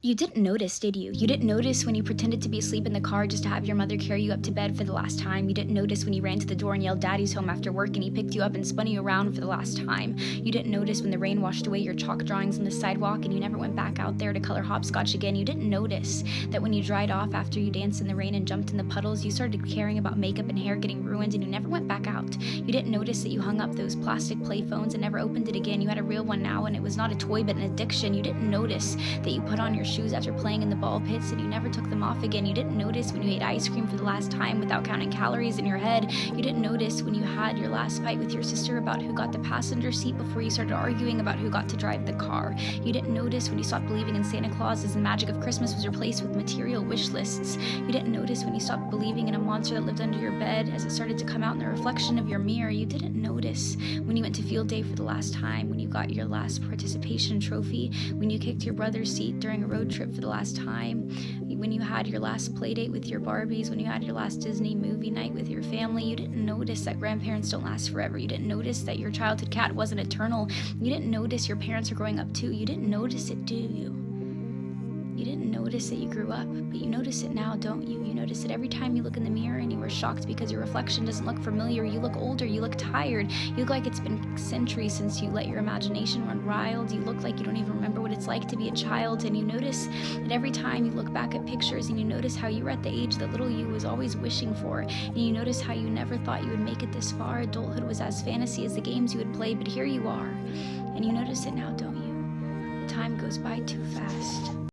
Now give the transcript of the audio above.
You didn't notice, did you? You didn't notice when you pretended to be asleep in the car just to have your mother carry you up to bed for the last time. You didn't notice when you ran to the door and yelled "Daddy's home" after work and he picked you up and spun you around for the last time. You didn't notice when the rain washed away your chalk drawings on the sidewalk and you never went back out there to color hopscotch again. You didn't notice that when you dried off after you danced in the rain and jumped in the puddles, you started caring about makeup and hair getting ruined and you never went back out. You didn't notice that you hung up those plastic play phones and never opened it again. You had a real one now and it was not a toy but an addiction. You didn't notice that you put on your shoes after playing in the ball pits and you never took them off again. You didn't notice when you ate ice cream for the last time without counting calories in your head. You didn't notice when you had your last fight with your sister about who got the passenger seat before you started arguing about who got to drive the car. You didn't notice when you stopped believing in Santa Claus as the magic of Christmas was replaced with material wish lists. You didn't notice when you stopped believing in a monster that lived under your bed as it started to come out in the reflection of your mirror. You didn't notice when you went to field day for the last time, when you got your last participation trophy, when you kicked your brother's seat during a road trip for the last time, when you had your last play date with your Barbies, when you had your last Disney movie night with your family. You didn't notice that grandparents don't last forever. You didn't notice that your childhood cat wasn't eternal. You didn't notice your parents are growing up too. You didn't notice it, do you? You didn't notice that you grew up, but you notice it now, don't you? You notice it every time you look in the mirror and you were shocked because your reflection doesn't look familiar. You look older, you look tired, you look like it's been centuries since you let your imagination run wild. You look like you don't even remember what it's like to be a child, and you notice that every time you look back at pictures and you notice how you were at the age that little you was always wishing for, and you notice how you never thought you would make it this far. Adulthood was as fantasy as the games you would play, but here you are, and you notice it now, don't you? The time goes by too fast.